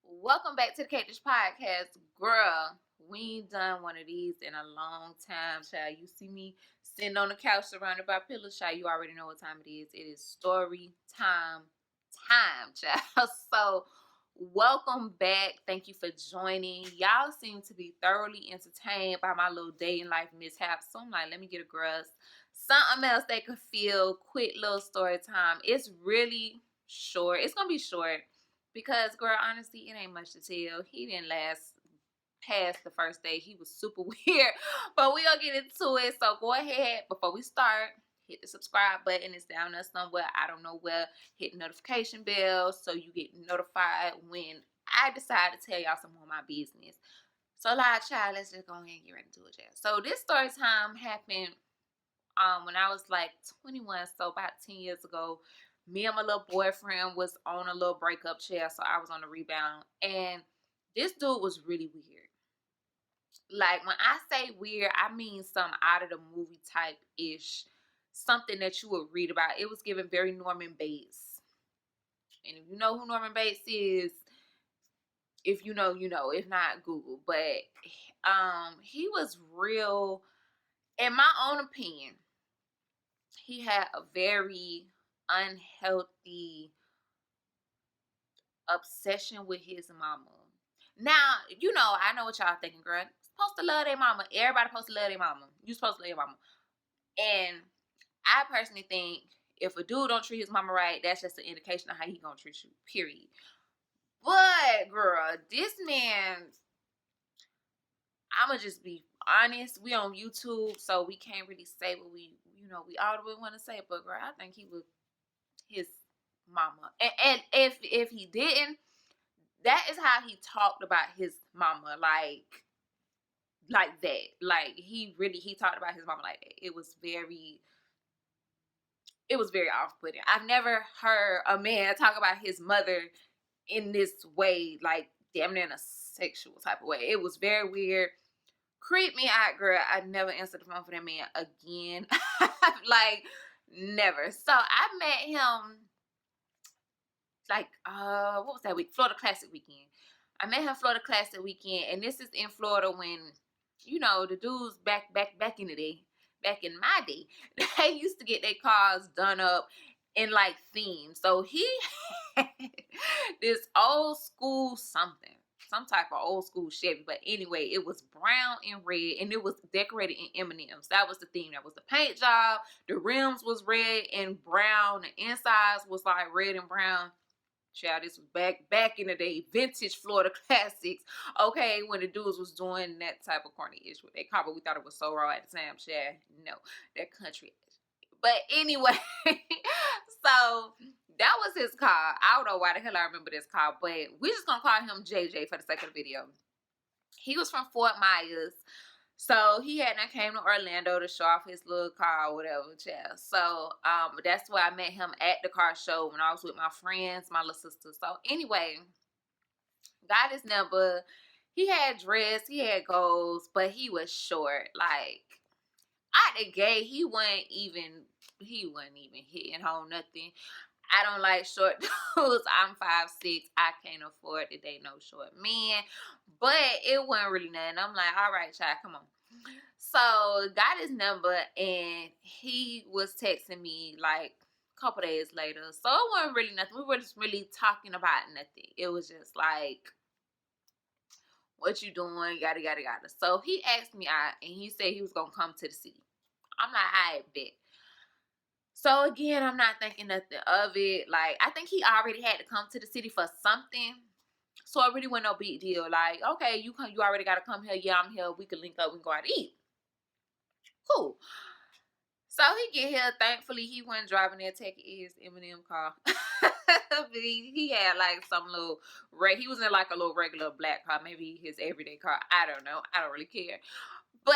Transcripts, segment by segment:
Welcome back to the Cactus Podcast. Girl, we ain't done one of these in a long time, child. You see me sitting on the couch surrounded by pillows, child. You already know what time it is. It is story time, child. So, welcome back. Thank you for joining. Y'all seem to be thoroughly entertained by my little day in life mishaps. So, I'm like, let me get a grasp. Something else they could feel. Quick little story time. It's really short. It's going to be short. Because, girl, honestly, it ain't much to tell. He didn't last past the first day. He was super weird. But we gonna get into it. So go ahead, before we start, hit the subscribe button. It's down there somewhere. I don't know where. Hit the notification bell so you get notified when I decide to tell y'all some more of my business. So, child, let's just go ahead and get ready to do it, child. So this story time happened when I was like 21, so about 10 years ago. Me and my little boyfriend was on a little breakup chair, so I was on the rebound. And this dude was really weird. Like, when I say weird, I mean some out of the movie type-ish. Something that you would read about. It was given very Norman Bates. And if you know who Norman Bates is, if you know, you know. If not, Google. But he was real, in my own opinion, he had a very unhealthy obsession with his mama. Now, I know what y'all thinking, girl. Supposed to love their mama. Everybody supposed to love their mama. You supposed to love your mama. And I personally think if a dude don't treat his mama right, that's just an indication of how he gonna treat you, period. But, girl, this man, I'ma just be honest. We on YouTube, so we can't really say what we all the way want to say. But, girl, I think he was his mama. And if he didn't, that is how he talked about his mama, like that. Like, he talked about his mama like that. It was very off-putting. I've never heard a man talk about his mother in this way, like damn near in a sexual type of way. It was very weird. Creep me out, girl. I never answered the phone for that man again. Like, never. So I met him like what was that week? Florida Classic weekend. I met him Florida Classic weekend, and this is in Florida when the dudes back in the day, back in my day, they used to get their cars done up in like themes. So he had this old school something, some type of old school Chevy, but anyway, it was brown and red, and it was decorated in M&Ms. That was the theme. That was the paint job. The rims was red and brown. The insides was like red and brown. Child, this was back in the day, vintage Florida classics. Okay, when the dudes was doing that type of corny ish with their car, but we thought it was so raw at the time. Child, no, that country. But anyway, so that was his car. I don't know why the hell I remember this car, but we're just gonna call him JJ for the sake of the video. He was from Fort Myers. So he came to Orlando to show off his little car or whatever, child. So that's where I met him at the car show when I was with my friends, my little sister. So anyway, got his number. He had dress, he had goals, but he was short. Like, out the gate, he wasn't even hitting home nothing. I don't like short dudes. I'm 5'6". I can't afford to date no short man. But it wasn't really nothing. I'm like, all right, child, come on. So got his number, and he was texting me like a couple days later. So it wasn't really nothing. We were just really talking about nothing. It was just like, what you doing? Yada, yada, yada. So he asked me out, and he said he was going to come to the city. I'm like, I bet. So again, I'm not thinking nothing of it. Like, I think he already had to come to the city for something. So it really wasn't no big deal. Like, okay, you already got to come here. Yeah, I'm here. We can link up. We can go out to eat. Cool. So he get here. Thankfully, he wasn't driving that taking his M&M car. he had like some little, he was in like a little regular black car. Maybe his everyday car. I don't know. I don't really care. But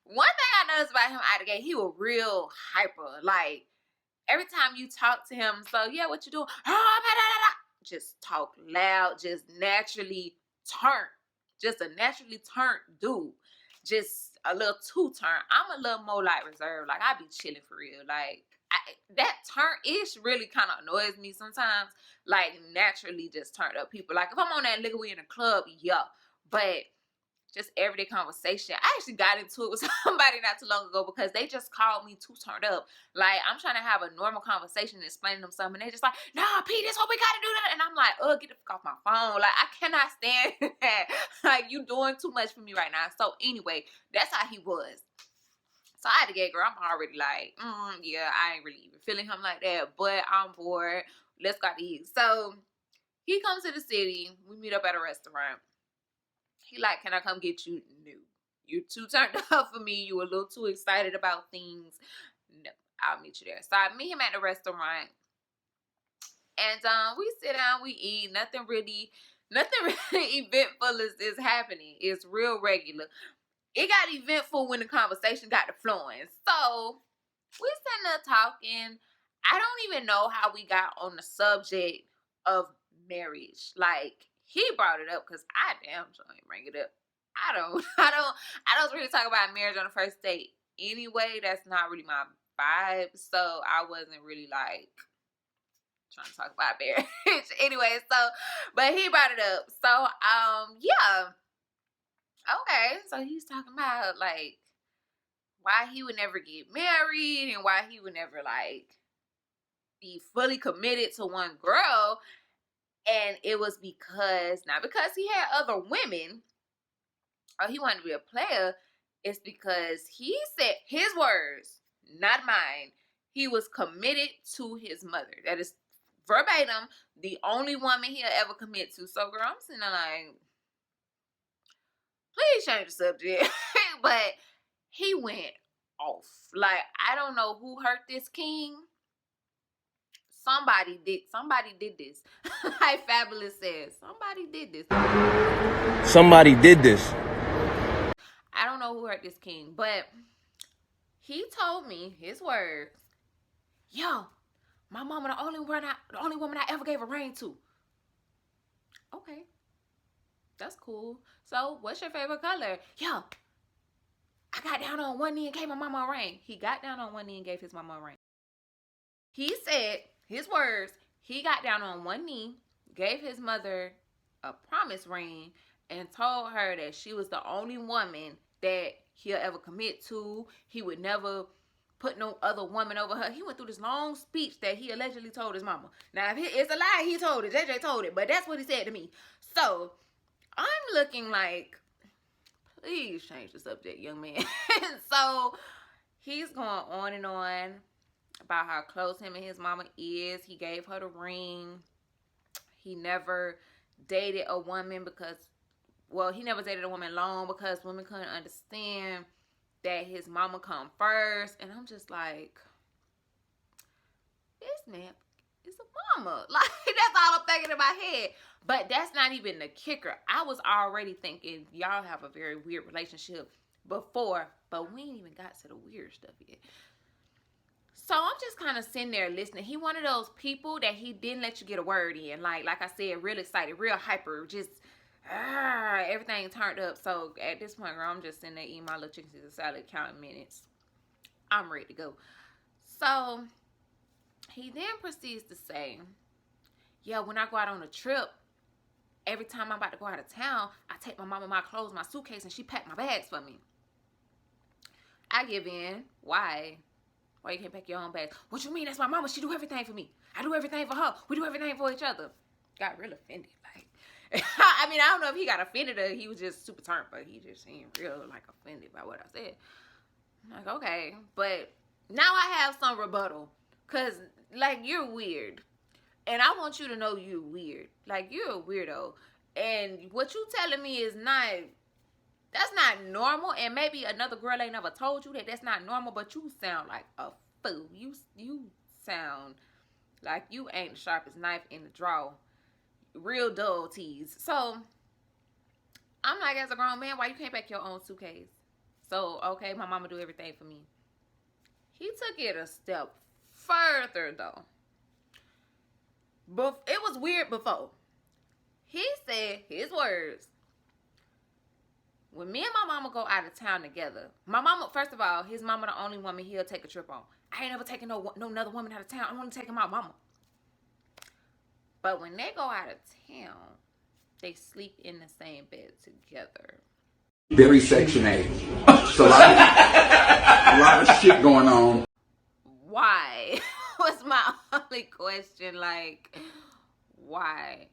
one thing I noticed about him out the gate, he was real hyper. Like, every time you talk to him, so yeah, what you doing? Just talk loud, just naturally turn. Just a naturally turned dude. Just a little too turned. I'm a little more like reserved. Like, I be chilling for real. Like, that turn-ish really kind of annoys me sometimes. Like, naturally just turned up people. Like, if I'm on that liquor, we in a club, yeah. But just everyday conversation. I actually got into it with somebody not too long ago because they just called me too turned up. Like, I'm trying to have a normal conversation and explaining them something. And they just like, nah, P, this what we got to do. And I'm like, get the fuck off my phone. Like, I cannot stand that. Like, you doing too much for me right now. So anyway, that's how he was. So I had to get, girl, I'm already like, yeah, I ain't really even feeling him like that. But I'm bored. Let's go to eat. So he comes to the city. We meet up at a restaurant. He like, can I come get you? No. You're too turned up for me. You a little too excited about things. No, I'll meet you there. So I meet him at the restaurant. And we sit down, we eat. Nothing really eventful is happening. It's real regular. It got eventful when the conversation got to flowing. So we sitting there talking. I don't even know how we got on the subject of marriage. Like, he brought it up because I damn sure ain't bring it up. I don't really talk about marriage on the first date anyway. That's not really my vibe. So I wasn't really like trying to talk about marriage anyway. So, but he brought it up. So yeah. Okay. So he's talking about like why he would never get married and why he would never like be fully committed to one girl. And it was because, not because he had other women or he wanted to be a player, it's because he said, his words, not mine, he was committed to his mother. That is verbatim the only woman he'll ever commit to. So girl, I'm sitting there like, please change the subject. But he went off. Like, I don't know who hurt this king. Somebody did this. Like Fabulous says, somebody did this. Somebody did this. I don't know who hurt this king, but he told me his words. Yo, my mama the only woman I ever gave a ring to. Okay, that's cool. So, what's your favorite color? Yo, I got down on one knee and gave my mama a ring. He got down on one knee and gave his mama a ring. He said, his words, he got down on one knee, gave his mother a promise ring, and told her that she was the only woman that he'll ever commit to. He would never put no other woman over her. He went through this long speech that he allegedly told his mama. Now, if it's a lie, he told it. JJ told it, but that's what he said to me. So, I'm looking like, please change the subject, young man. So, he's going on and on about how close him and his mama is. He gave her the ring. He never dated a woman because, well, he never dated a woman long because women couldn't understand that his mama come first. And I'm just like, this man is a mama. Like, that's all I'm thinking in my head. But that's not even the kicker. I was already thinking y'all have a very weird relationship before, but we ain't even got to the weird stuff yet. So I'm just kind of sitting there listening. He one of those people that he didn't let you get a word in. Like I said, real excited, real hyper, just everything turned up. So at this point, girl, I'm just sitting there eating my little chicken Caesar salad, counting minutes. I'm ready to go. So he then proceeds to say, yeah, when I go out on a trip, every time I'm about to go out of town, I take my mama my clothes, my suitcase, and she packed my bags for me. I give in. Why? Why you can't pack your own bags? What you mean? That's my mama. She do everything for me. I do everything for her. We do everything for each other. Got real offended. Like, I mean, I don't know if he got offended or he was just super turned, but he just seemed real like offended by what I said. I'm like, okay. But now I have some rebuttal. Because, like, you're weird. And I want you to know you're weird. Like, you're a weirdo. And what you telling me is not... That's not normal, and maybe another girl ain't never told you that that's not normal, but you sound like a fool. You sound like you ain't the sharpest knife in the drawer. Real dull tease. So, I'm like, as a grown man, why you can't pack your own suitcase? So, okay, my mama do everything for me. He took it a step further, though. But it was weird before. He said his words. When me and my mama go out of town together, my mama, first of all, his mama the only woman he'll take a trip on. I ain't never taking no another woman out of town. I'm only taking my mama. But when they go out of town, they sleep in the same bed together. Very Section 8. So a lot of shit going on. Why? Was my only question. Like, why?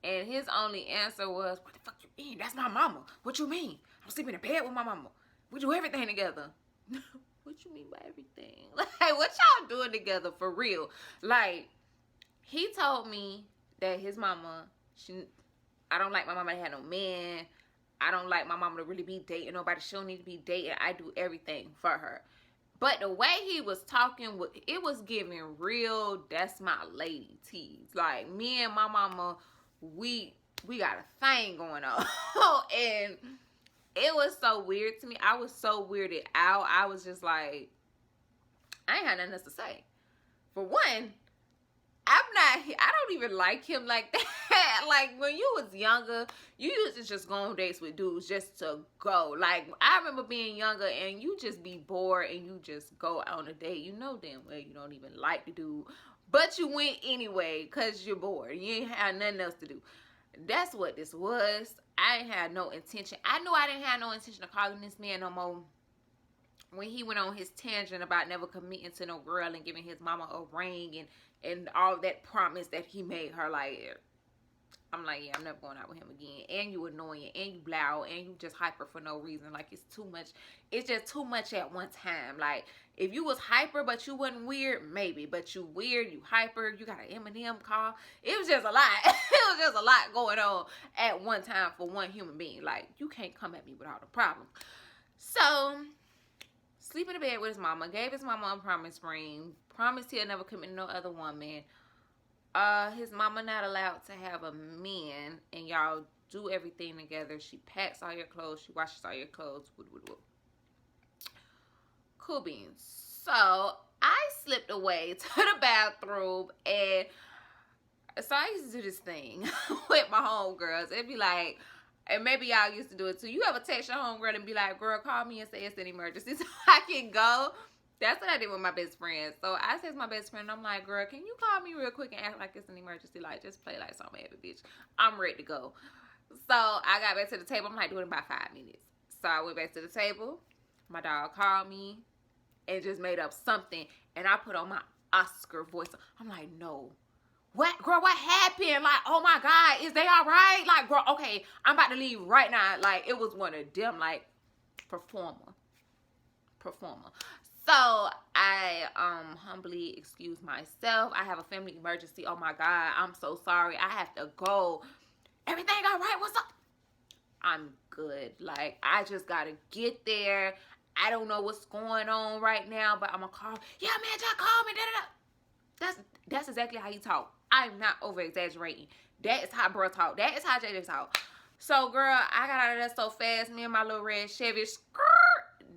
And his only answer was, what the fuck you mean? That's my mama. What you mean? I'm sleeping in bed with my mama. We do everything together. What you mean by everything? Like, what y'all doing together for real? Like, he told me that his mama, I don't like my mama to have no man. I don't like my mama to really be dating nobody. She don't need to be dating. I do everything for her. But the way he was talking, it was giving real, that's my lady tease. Like, me and my mama, we got a thing going on. And it was so weird to me. I was so weirded out. I was just like, I ain't had nothing else to say. For one, I don't even like him like that. Like, when you was younger, you used to just go on dates with dudes just to go. Like, I remember being younger and you just be bored and you just go on a date. You know damn well you don't even like the dude, but you went anyway because you're bored. You ain't had nothing else to do. That's what this was. I ain't had no intention. I knew I didn't have no intention of calling this man no more. When he went on his tangent about never committing to no girl and giving his mama a ring and all that promise that he made her, like, I'm like, yeah, I'm never going out with him again. And you annoying, and you loud, and you just hyper for no reason. Like, it's too much. It's just too much at one time. Like, if you was hyper but you wasn't weird, maybe. But you weird, you hyper, you got an Eminem call. It was just a lot. It was just a lot going on at one time for one human being. Like, you can't come at me without a problem. So, sleep in the bed with his mama. Gave his mama a promise ring. Promised he'll never commit to no other woman. His mama not allowed to have a man, and y'all do everything together. She packs all your clothes. She washes all your clothes. Cool beans. So I slipped away to the bathroom, and so I used to do this thing with my homegirls. It'd be like, and maybe y'all used to do it too. You ever text your homegirl and be like, girl, call me and say it's an emergency so I can go? That's what I did with my best friend. So I said to my best friend, I'm like, girl, can you call me real quick and act like it's an emergency? Like, just play like something heavy, bitch. I'm ready to go. So I got back to the table. I'm like, do it in about 5 minutes. So I went back to the table. My dog called me and just made up something. And I put on my Oscar voice. I'm like, no. What? Girl, what happened? Like, oh my God, is they all right? Like, girl, okay, I'm about to leave right now. Like, it was one of them, like, performer. So I humbly excuse myself. I have a family emergency. Oh my God, I'm so sorry. I have to go. Everything all right? What's up? I'm good. Like, I just gotta get there. I don't know what's going on right now, but I'm gonna call. Yeah, man, just call me. That's exactly how he talk. I'm not over exaggerating. That is how bro talk. That is how JJ talk. So, girl, I got out of there so fast. Me and my little red Chevy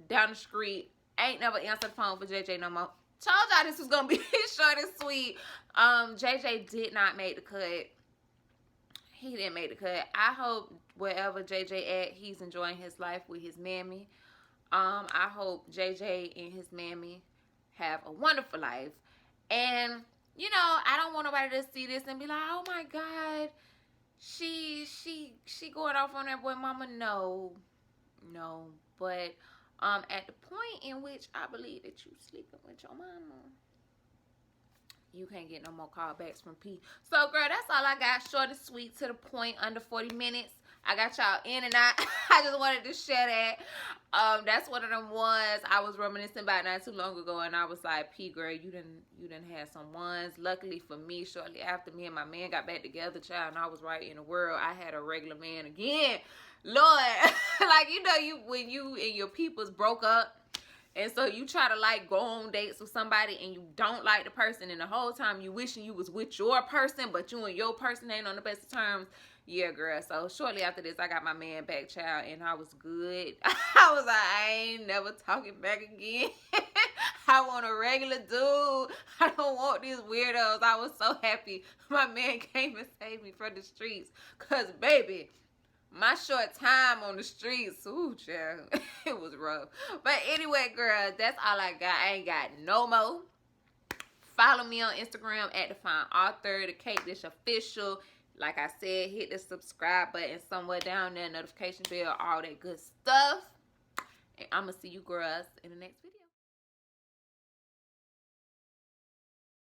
down the street. Ain't never answered the phone for JJ no more. Told y'all this was gonna be short and sweet. JJ did not make the cut. He didn't make the cut. I hope wherever JJ at, he's enjoying his life with his mammy. I hope JJ and his mammy have a wonderful life. And, you know, I don't want nobody to see this and be like, oh my God, she going off on that boy mama. No. But at the point in which I believe that you sleeping with your mama, you can't get no more callbacks from P. So, girl, that's all I got. Short and sweet, to the point, under 40 minutes. I got y'all in and out. I just wanted to share that. That's one of them ones I was reminiscing about not too long ago, and I was like, P, girl, you didn't have some ones. Luckily for me, shortly after me and my man got back together, child, and I was right in the world, I had a regular man again. Lord, like, you know, when you and your peoples broke up, and so you try to, like, go on dates with somebody and you don't like the person, and the whole time you wishing you was with your person, but you and your person ain't on the best of terms. Yeah, girl. So shortly after this, I got my man back, child, and I was good. I was like, I ain't never talking back again. I want a regular dude. I don't want these weirdos. I was so happy my man came and saved me from the streets. Because, baby, my short time on the streets, ooh, child, it was rough. But anyway, girl, that's all I got. I ain't got no more. Follow me on Instagram at @DefineAuthor, the Cake Dish Official. Like I said, hit the subscribe button somewhere down there, notification bell, all that good stuff. And I'm going to see you girls in the next video.